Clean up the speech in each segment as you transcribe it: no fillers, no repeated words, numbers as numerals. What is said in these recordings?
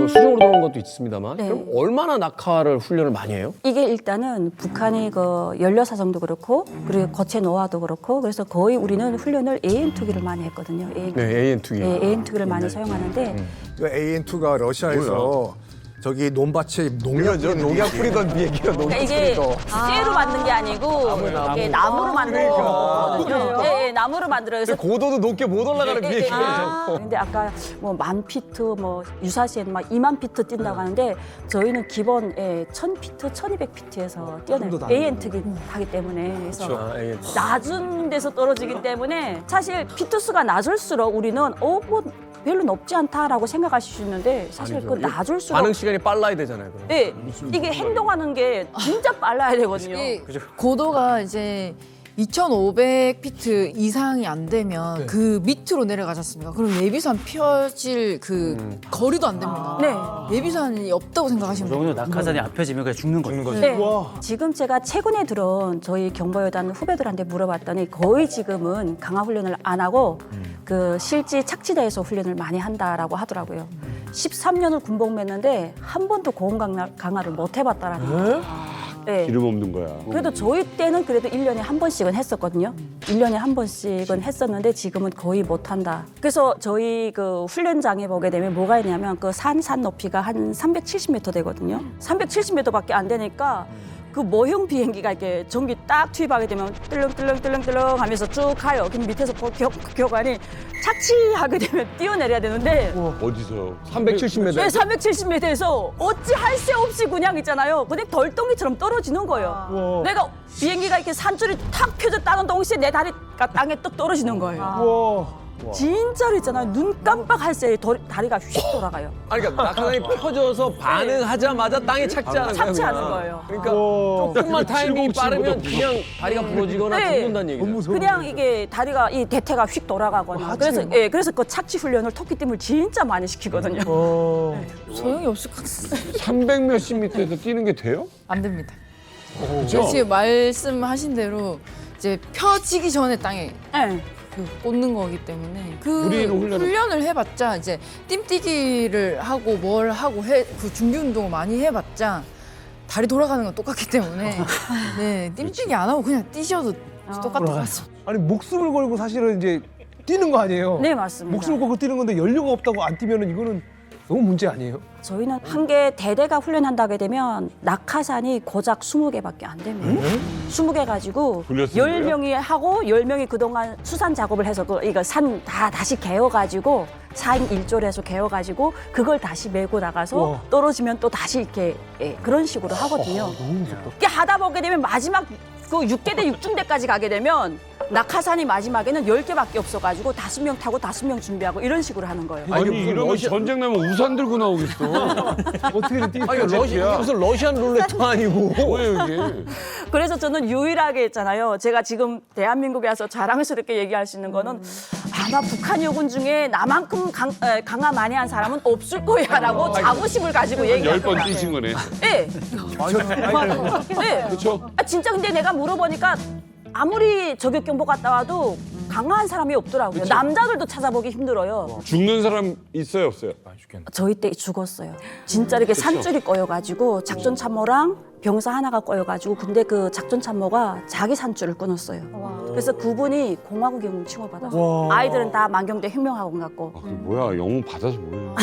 그 수중으로 들어온 것도 있습니다만 네. 그럼 얼마나 낙하를 훈련을 많이 해요? 이게 일단은 북한이 그 연료 사정도 그렇고 그리고 거체 노화도 그렇고 그래서 거의 우리는 훈련을 AN2기를 많이 했거든요. 네, AN2기. 네, AN2기를 많이 사용하는데 AN2가 러시아에서 저기 논밭에 농약 뿌리던 비행기가 그러니까 이게 쇠로 만든 게 아니고 이게 나무로 만든 거거든요. 예, 나무로 만들어요. 그래서 고도도 높게 못 올라가는 비행기가 근데 아까 뭐 1000피트 뭐 유사시에는 막 2만 피트 뛴다고 하는데 저희는 기본 1000피트, 1200피트에서 뛰어내요. AN2기 하기 때문에 그래서 AN2. 낮은 데서 떨어지기 때문에 사실 피트 수가 낮을수록 우리는 뭐 별로 높지 않다라고 생각하실 수 있는데 사실 그 낮을수록 반응 시간이 빨라야 되잖아요. 그럼. 네, 이게 행동하는 게 진짜 빨라야 되거든요. 이 고도가 이제 2,500피트 이상이 안 되면 그 밑으로 내려가지 않습니까? 그럼 예비산 펴질 그 거리도 안 됩니다. 네. 예비산이 없다고 생각하시면 돼요. 정도 낙하산이 앞혀지면 그냥 죽는 거죠. 네. 지금 제가 최근에 들은 저희 경보여단 후배들한테 물어봤더니 거의 지금은 강화 훈련을 안 하고 그 실지 착지대에서 훈련을 많이 한다라고 하더라고요. 13년을 군복했는데 한 번도 고온 강화를 못 해봤다라는 거죠. 네. 기름 없는 거야. 그래도 저희 때는 그래도 1년에 한 번씩은 했었거든요. 1년에 한 번씩은 했었는데 지금은 거의 못 한다. 그래서 저희 그 훈련장에 보게 되면 뭐가 있냐면 그 산 높이가 한 370m 되거든요. 370m밖에 안 되니까 그 모형 비행기가 이렇게 전기 딱 투입하게 되면 뜰렁뜰렁 하면서 쭉 가요. 그럼 밑에서 격관이 착지하게 되면 뛰어내려야 되는데 어디서? 370m. 네, 370m에서 어찌 할 새 없이 그냥 있잖아요. 그냥 덜덩이처럼 떨어지는 거예요. 내가 비행기가 이렇게 산줄이 탁 펴졌다는 동시에 내 다리가 땅에 떡 떨어지는 거예요. 진짜로 있잖아요. 눈 깜빡할 새에 다리가 휙 돌아가요. 아니 그러니까 낙하산이 펴져서 반응하자마자 땅에 착지하는 거예요. 착지하는 그냥. 거예요. 그러니까 조금만 타이밍이 빠르면 그냥 다리가 부러지거나 네. 죽는다는 얘기죠. 그냥 이게 다리가 이 대퇴가 휙 돌아가거나 그래서 그 착지 훈련을 토끼팀을 진짜 많이 시키거든요. 소용이 없을 것 같아요. 300 몇십 미터에서 뛰는 게 돼요? 안 됩니다. 그렇죠? 지금 말씀하신 대로 이제 펴지기 전에 땅에 네. 그 꽂는 거기 때문에 그 우리는 훈련을 해봤자 이제 띵뛰기를 하고 뭘 하고 그 준비 운동을 많이 해봤자 다리 돌아가는 건 똑같기 때문에 네 띵뛰기 안 하고 그냥 뛰셔도 똑같은 것 같습니다. 아니 목숨을 걸고 사실은 이제 뛰는 거 아니에요? 네, 맞습니다. 목숨을 걸고 뛰는 건데 연료가 없다고 안 뛰면은 이거는 너무 문제 아니에요? 저희는 한 개 대대가 훈련한다게 되면 낙하산이 고작 20개밖에 안 됩니다. 20개 가지고 훈련 쓰는 10명이 하고 10명이 그동안 수산 작업을 해서 이거 산 다 다시 개어가지고 4인 1조를 해서 개어가지고 그걸 다시 메고 나가서 우와. 떨어지면 또 다시 이렇게 그런 식으로 하거든요. 이렇게 하다 보게 되면 마지막 그 6대 대 6중대까지 가게 되면 낙하산이 마지막에는 10개밖에 없어가지고 5명 타고 5명 준비하고 이런 식으로 하는 거예요. 아니 무슨 이러면 전쟁 나면 우산 들고 나오겠어. 어떻게든 뛰는 아니 러시아 무슨 러시안 룰렛도 아니고. 뭐예요 이게? 그래서 저는 유일하게 했잖아요. 제가 지금 대한민국에 와서 자랑스럽게 얘기할 수 있는 거는 아마 북한 요군 중에 나만큼 강화 많이 한 사람은 없을 거야라고 자부심을 가지고 얘기할 것 10번 같아요. 뛰신 거네. 네. 네. 그렇죠? 진짜 근데 내가 물어보니까 아무리 저격경보 갔다 와도 강화한 사람이 없더라고요. 남자들도 찾아보기 힘들어요. 죽는 사람 있어요 없어요? 저희 때 죽었어요. 진짜 이렇게 산줄이 꺼여가지고 작전 참모랑 병사 하나가 꺼여가지고 근데 그 작전 참모가 자기 산줄을 끊었어요. 그래서 그분이 공화국 영웅 칭호 받았어요. 아이들은 다 만경대 혁명학원 갔고. 아, 뭐야 영웅 받아서 뭐예요?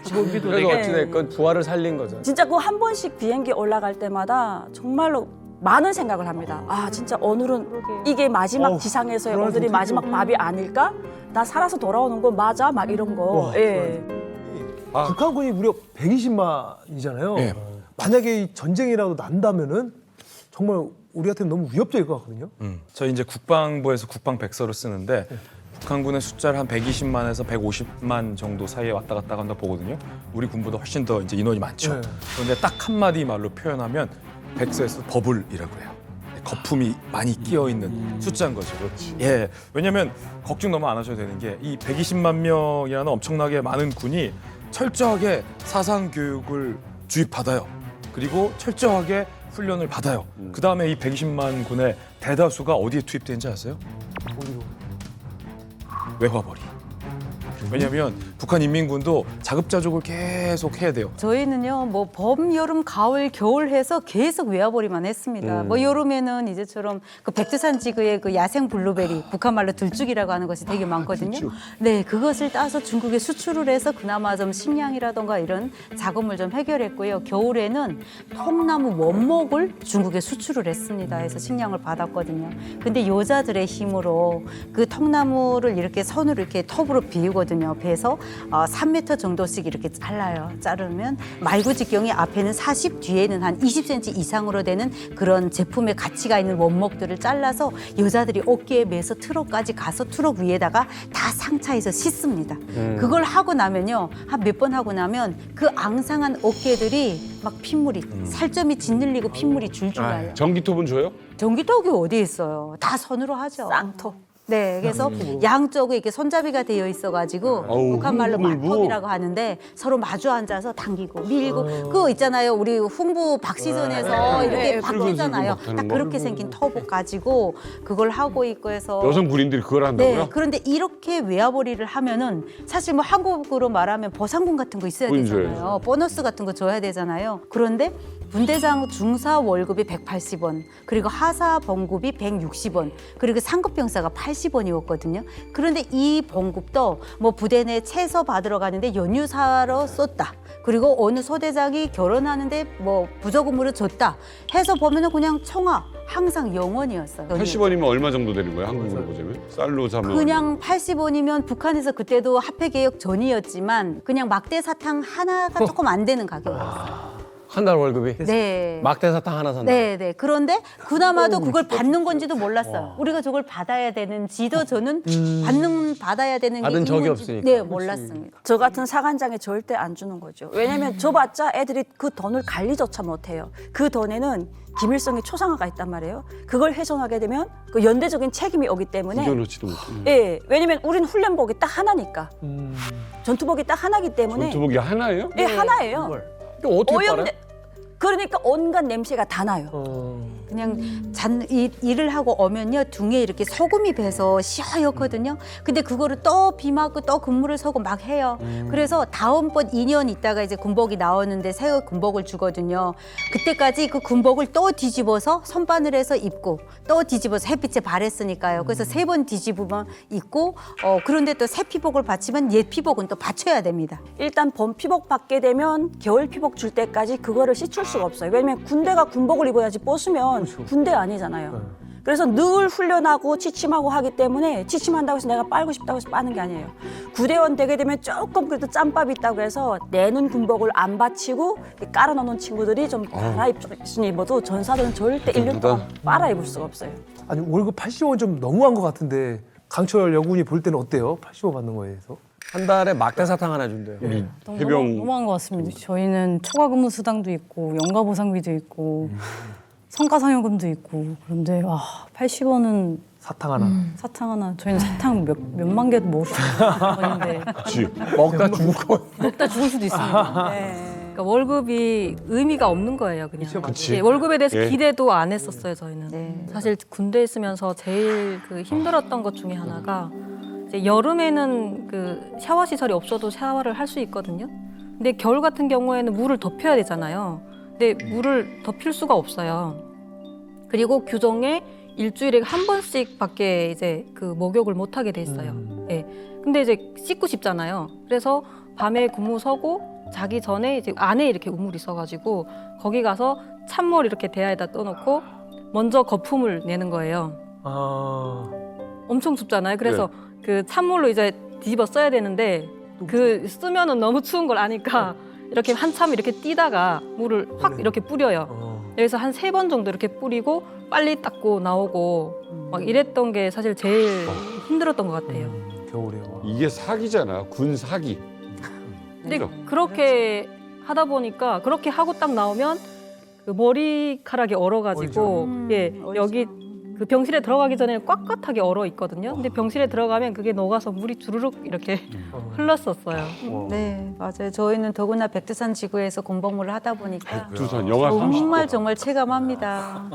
기본비도 그래서 되게 어찌됐건 부하를 살린 거죠. 진짜 그 한 번씩 비행기 올라갈 때마다 정말로 많은 생각을 합니다. 아 진짜 오늘은 이게 마지막 지상에서의 오늘이 마지막 밥이 아닐까? 나 살아서 돌아오는 거 맞아? 막 이런 거. 예. 북한군이 무려 120만이잖아요. 네. 만약에 이 전쟁이라도 난다면은 정말 우리한테는 너무 위협적일 것 같거든요. 저희 이제 국방부에서 국방 백서를 쓰는데 북한군의 숫자를 한 120만에서 150만 정도 사이에 왔다 갔다 한다 보거든요. 우리 군보다 훨씬 더 이제 인원이 많죠. 네. 그런데 딱 한마디 말로 표현하면 백서에서 버블이라고 해요. 거품이 많이 끼어 있는 숫자인 거죠. 예. 왜냐면 걱정 너무 안 하셔도 되는 게 이 120만 명이라는 엄청나게 많은 군이 철저하게 사상 교육을 주입받아요. 그리고 철저하게 훈련을 받아요. 그 다음에 이 120만 군의 대다수가 어디에 투입되는지 아세요? 외화벌이. 왜냐하면 북한 인민군도 자급자족을 계속 해야 돼요. 저희는요, 뭐 봄, 여름, 가을, 겨울 해서 계속 외화벌이만 했습니다. 뭐 여름에는 이제처럼 그 백두산 지구의 그 야생 블루베리, 북한 말로 들쭉이라고 하는 것이 되게 많거든요. 네, 그것을 따서 중국에 수출을 해서 그나마 좀 식량이라던가 이런 작업을 좀 해결했고요. 겨울에는 통나무 원목을 중국에 수출을 했습니다. 해서 식량을 받았거든요. 근데 여자들의 힘으로 그 통나무를 이렇게 선으로 이렇게 톱으로 비우거든요. 베서 3m 정도씩 이렇게 잘라요. 자르면 말구직경이 앞에는 40, 뒤에는 한 20cm 이상으로 되는 그런 제품의 가치가 있는 원목들을 잘라서 여자들이 어깨에 매서 트럭까지 가서 트럭 위에다가 다 상차해서 씻습니다. 그걸 하고 나면요. 한 몇 번 하고 나면 그 앙상한 어깨들이 막 핏물이 살점이 짓눌리고 핏물이 줄줄 나요. 전기톱은 줘요? 전기톱이 어디 있어요? 다 손으로 하죠. 쌍톱. 네, 그래서 양쪽에 이렇게 손잡이가 되어 있어가지고 어우, 북한 말로 흥분을 마톱이라고 하는데 서로 마주 앉아서 당기고 밀고 그거 있잖아요. 우리 흥부 박시전에서 이렇게 박히잖아요. 막 타는 딱 거? 그렇게 생긴 터보 가지고 그걸 하고 있고 해서 여성 군인들이 그걸 한다고요? 네, 그런데 이렇게 외화벌이를 하면은 사실 뭐 한국으로 말하면 보상금 같은 거 있어야 그건 되잖아요. 보너스 같은 거 줘야 되잖아요. 그런데 분대장 중사 월급이 180원, 그리고 하사 봉급이 160원, 그리고 상급 병사가 80원이었거든요. 그런데 이 봉급도 뭐 부대 내 채서 받으러 가는데 연유사로 썼다. 그리고 어느 소대장이 결혼하는데 뭐 부저금으로 줬다. 해서 보면은 그냥 총합 항상 0원이었어요. 80원이면 얼마 정도 되는 거예요? 한국으로 보자면? 쌀로 사면 그냥 80원이면 북한에서 그때도 화폐개혁 전이었지만 그냥 막대 사탕 하나가 조금 안 되는 가격이었어요. 한 달 월급이 네. 막대 사탕 하나 산다. 네, 네. 그런데 그나마도 그걸 받는 건지도 몰랐어요. 우리가 저걸 받아야 되는지도 저는 받아야 되는 게 받은 적이 있는 건지, 없으니까. 네, 몰랐습니다. 저 같은 사관장에 절대 안 주는 거죠. 왜냐면 줘봤자 애들이 그 돈을 관리조차 못해요. 그 돈에는 김일성의 초상화가 있단 말이에요. 그걸 훼손하게 되면 그 연대적인 책임이 오기 때문에 구겨놓지도 못해. 예, 왜냐면 우린 훈련복이 딱 하나니까 전투복이 딱 하나기 때문에 전투복이 하나예요? 예, 하나예요. 이거 어떻게 빨아요? 그러니까 온갖 냄새가 다 나요. 그냥 일을 하고 오면요 등에 이렇게 소금이 배서 시원하거든요. 근데 그거를 또 비 맞고 또 근무를 서고 막 해요. 그래서 다음번 2년 있다가 이제 군복이 나오는데 새 군복을 주거든요. 그때까지 그 군복을 또 뒤집어서 선바늘해서 입고 또 뒤집어서 햇빛에 발했으니까요. 그래서 3번 뒤집으면 입고 그런데 또 새 피복을 받치면 옛 피복은 또 받쳐야 됩니다. 일단 봄 피복 받게 되면 겨울 피복 줄 때까지 그거를 씻을 수가 없어요. 왜냐면 군대가 군복을 입어야지 벗으면 군대 아니잖아요. 그래서 늘 훈련하고 취침하고 하기 때문에 취침한다고 해서 내가 빨고 싶다고 해서 빠는 게 아니에요. 구대원 되게 되면 조금 그래도 짬밥이 있다고 해서 내는 군복을 안 받치고 깔아놓는 친구들이 좀 갈아입으니 입어도 전사들은 절대 1년 동안 빨아 입을 수가 없어요. 아니 월급 80원 좀 너무한 것 같은데 강철 여군이 볼 때는 어때요? 80원 받는 거에 대해서? 한 달에 막대 사탕 하나 준대요. 해병 너무한 것 같습니다. 저희는 초과 근무 수당도 있고 연가 보상비도 있고 성과 상여금도 있고 그런데 80원은 사탕 하나. 사탕 하나. 저희는 사탕 몇만 개도 먹을 수 있는데 그치. 먹다 죽을 거. 먹다 죽을 수도 있습니다. 그러니까 월급이 의미가 없는 거예요, 그냥. 그치. 예, 월급에 대해서 예. 기대도 안 했었어요, 저희는. 사실 군대에 있으면서 제일 그 힘들었던 것 중에 하나가 이제 여름에는 그 샤워 시설이 없어도 샤워를 할 수 있거든요. 근데 겨울 같은 경우에는 물을 덮여야 되잖아요. 근데 물을 덮일 수가 없어요. 그리고 규정에 일주일에 한 번씩밖에 이제 그 목욕을 못 하게 돼 있어요. 예. 근데 이제 씻고 싶잖아요. 그래서 밤에 근무 서고 자기 전에 이제 안에 이렇게 우물이 있어가지고 거기 가서 찬물 이렇게 대야에다 떠놓고 먼저 거품을 내는 거예요. 엄청 춥잖아요. 그래서 그 찬물로 이제 뒤집어 써야 되는데 그 쓰면은 너무 추운 걸 아니까 이렇게 한참 이렇게 뛰다가 물을 확 이렇게 뿌려요. 여기서 한 3번 정도 이렇게 뿌리고 빨리 닦고 나오고 막 이랬던 게 사실 제일 힘들었던 것 같아요. 겨울에. 와. 이게 사기잖아. 군 사기. 근데 그죠? 그렇게 하다 보니까 그렇게 하고 딱 나오면 그 머리카락이 얼어가지고 예 어리죠. 여기 그 병실에 들어가기 전에 꽉꽉하게 얼어 있거든요. 근데 병실에 들어가면 그게 녹아서 물이 주르륵 이렇게 흘렀었어요. 네, 맞아요. 저희는 더구나 백두산 지구에서 공복무를 하다 보니까 두산 영하 30도. 정말 체감합니다.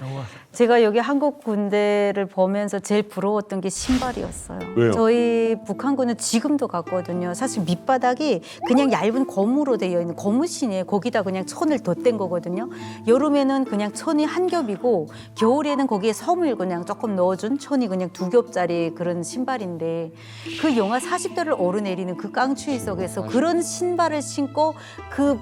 제가 여기 한국 군대를 보면서 제일 부러웠던 게 신발이었어요. 왜요? 저희 북한군은 지금도 갔거든요. 사실 밑바닥이 그냥 얇은 고무로 되어 있는 고무신이에요. 거기다 그냥 천을 덧댄 거거든요. 여름에는 그냥 천이 한 겹이고 겨울에는 거기에 섬을 그냥 조금 넣어준 천이 그냥 2겹짜리 그런 신발인데 그 영하 40도를 오르내리는 그 깡추위 속에서 그런 신발을 신고 그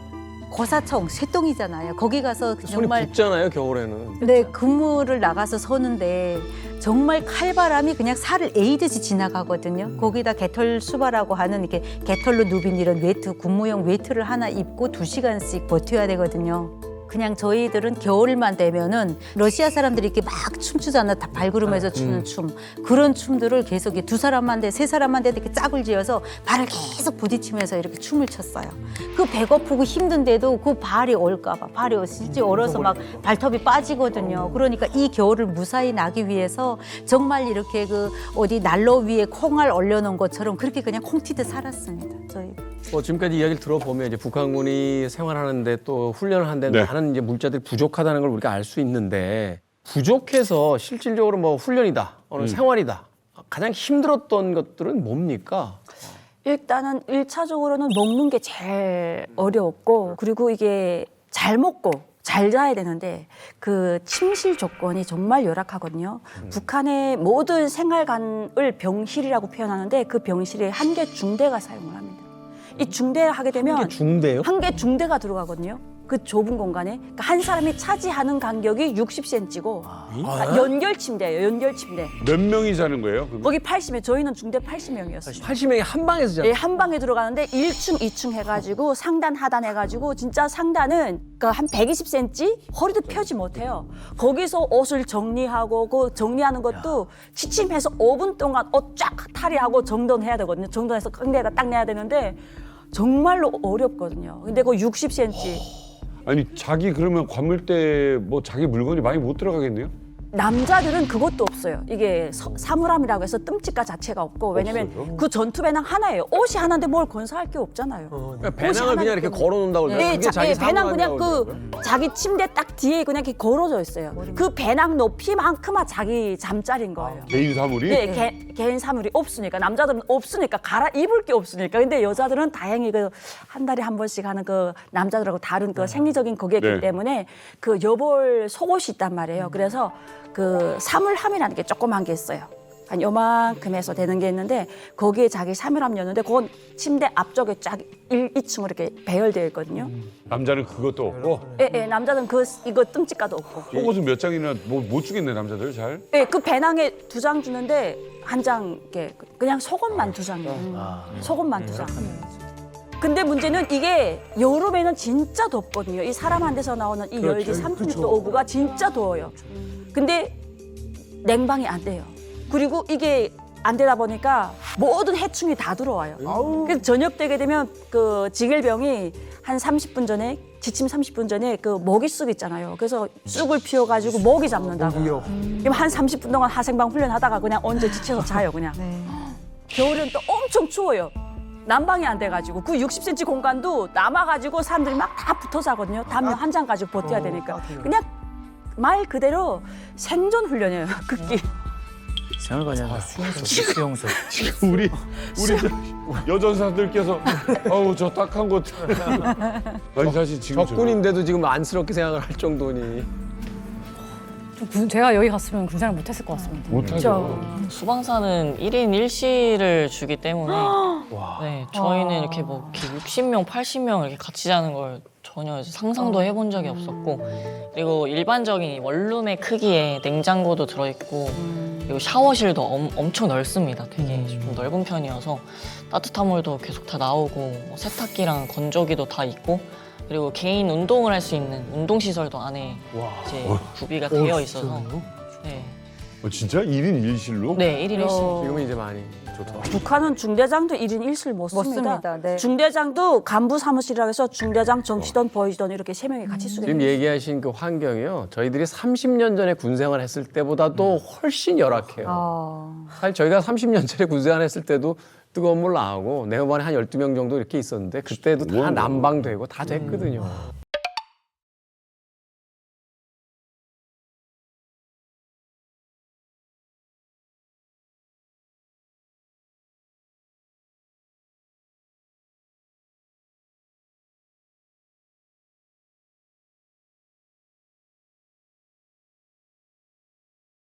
고사청 쇠똥이잖아요. 거기 가서 손이 정말 붓잖아요, 겨울에는. 네, 근무를 나가서 서는데 정말 칼바람이 그냥 살을 에이듯이 지나가거든요. 거기다 개털 수바라고 하는 이렇게 개털로 누빈 이런 외투, 군무용 외투를 하나 입고 2시간씩 버텨야 되거든요. 그냥 저희들은 겨울만 되면은 러시아 사람들이 이렇게 막 춤추잖아. 다 발구르면서 추는 춤. 그런 춤들을 계속 이렇게 2사람만 돼, 3사람만 돼 이렇게 짝을 지어서 발을 계속 부딪히면서 이렇게 춤을 췄어요. 그 배고프고 힘든데도 그 발이 얼까봐. 발이 실제 얼어서 막 발톱이 빠지거든요. 그러니까 이 겨울을 무사히 나기 위해서 정말 이렇게 그 어디 난로 위에 콩알 얼려놓은 것처럼 그렇게 그냥 콩 튀듯 살았습니다. 저희. 지금까지 이야기를 들어보면 이제 북한군이 생활하는데 또 훈련을 하는데 네. 많은 이제 물자들이 부족하다는 걸 우리가 알 수 있는데 부족해서 실질적으로 뭐 훈련이다, 어느 생활이다 가장 힘들었던 것들은 뭡니까? 일단은 1차적으로는 먹는 게 제일 어려웠고 그리고 이게 잘 먹고 잘 자야 되는데 그 침실 조건이 정말 열악하거든요. 북한의 모든 생활관을 병실이라고 표현하는데 그 병실에 한 개 중대가 사용을 합니다. 이 중대를 하게 되면 중대요? 한 개 중대가 들어가거든요. 그 좁은 공간에 그러니까 한 사람이 차지하는 간격이 60cm고 연결 침대예요. 연결 침대. 몇 명이 자는 거예요? 그러면? 거기 80명, 저희는 중대 80명이었어요. 80명이 한 방에서 자요. 예, 한 방에 들어가는데 1층, 2층 해가지고 상단, 하단 해가지고 진짜 상단은 그러니까 한 120cm 허리도 펴지 못해요. 거기서 옷을 정리하고 그 정리하는 것도 취침해서 5분 동안 옷 쫙 탈의하고 정돈해야 되거든요. 정돈해서 깡대에다 딱 내야 되는데 정말로 어렵거든요. 근데 그 60cm. 아니 자기 그러면 관물 때 뭐 자기 물건이 많이 못 들어가겠네요? 남자들은 그것도 없어요. 이게 사물함이라고 해서 뜸치가 자체가 없고 왜냐면 없어요? 그 전투 배낭 하나예요. 옷이 하나인데 뭘 건사할 게 없잖아요. 그러니까 배낭을 그냥 이렇게 걸어놓는다고 그러죠. 네, 그게 자기 배낭 그냥 사물함이라고 그 자기 침대 딱 뒤에 그냥 이렇게 걸어져 있어요. 그 배낭 높이만큼만 자기 잠자리인 거예요. 개인 사물이? 네, 개인 사물이 없으니까 남자들은 없으니까 갈아 입을 게 없으니까. 근데 여자들은 다행히 그 한 달에 한 번씩 하는 그 남자들하고 다른 그 생리적인 그게 있기 네. 때문에 그 여벌 속옷이 있단 말이에요. 그래서 그 사물함이라는 게 조그만 게 있어요. 한 요만큼 해서 되는 게 있는데 거기에 자기 사물함이었는데 그건 침대 앞쪽에 쫙 2층으로 이렇게 배열되어 있거든요. 남자는 그것도 없고 예, 남자들은 이거 뜸찍가도 없고. 속옷은 몇 장이나 뭐 못 주겠네 남자들 잘. 예, 그 배낭에 2장 주는데 한 장 이렇게 그냥 속옷만 2장이에요. 속옷만 2장. 근데 문제는 이게 여름에는 진짜 덥거든요. 이 사람 한 데서 나오는 이 열기 36도 오브가 진짜 더워요. 근데 냉방이 안 돼요. 그리고 이게 안 되다 보니까 모든 해충이 다 들어와요. 그래서 저녁 되게 되면 그 지겔병이 한 30분 전에 지침 30분 전에 그 모기쑥 있잖아요. 그래서 쑥을 피워가지고 모기 잡는다고. 그럼 한 30분 동안 하생방 훈련하다가 그냥 언제 지쳐서 자요 그냥. 겨울엔 또 엄청 추워요. 난방이 안 돼가지고 그 60cm 공간도 남아가지고 사람들이 막 다 붙어 자거든요. 담요 한 장 가지고 버텨야 되니까. 그냥 말 그대로 생존 훈련이에요. 극기. 생활관이 수용소. 지금 우리 여전사들께서 아우 저 딱한 것. 아니 사실 지금 적군인데도 지금 안쓰럽게 생각을 할 정도니. 제가 여기 갔으면 군생활 못했을 것 같습니다. 못하죠. 수방사는 1인 1실을 주기 때문에 네, 저희는 이렇게 뭐 이렇게 60명, 80명 이렇게 같이 자는 걸 전혀 상상도 해본 적이 없었고 그리고 일반적인 원룸의 크기에 냉장고도 들어있고 그리고 샤워실도 엄청 넓습니다. 되게 좀 넓은 편이어서 따뜻한 물도 계속 다 나오고 뭐 세탁기랑 건조기도 다 있고 그리고 개인 운동을 할 수 있는 운동시설도 안에 이제 구비가 되어 있어서 네. 진짜 1인 1실로? 네, 1인 1실. 지금은 이제 많이 북한은 중대장도 1인 1실 못 씁니다. 못 씁니다. 네. 중대장도 간부 사무실이라고 해서 중대장, 정치던, 보이던 이렇게 3명이 같이 쓰게 지금 됩니다. 얘기하신 그 환경이요. 저희들이 30년 전에 군생활 했을 때보다도 훨씬 열악해요. 사실 저희가 30년 전에 군생활 했을 때도 뜨거운 물 나오고 내가 번에 한 12명 정도 이렇게 있었는데 그때도 다 난방되고 다 됐거든요.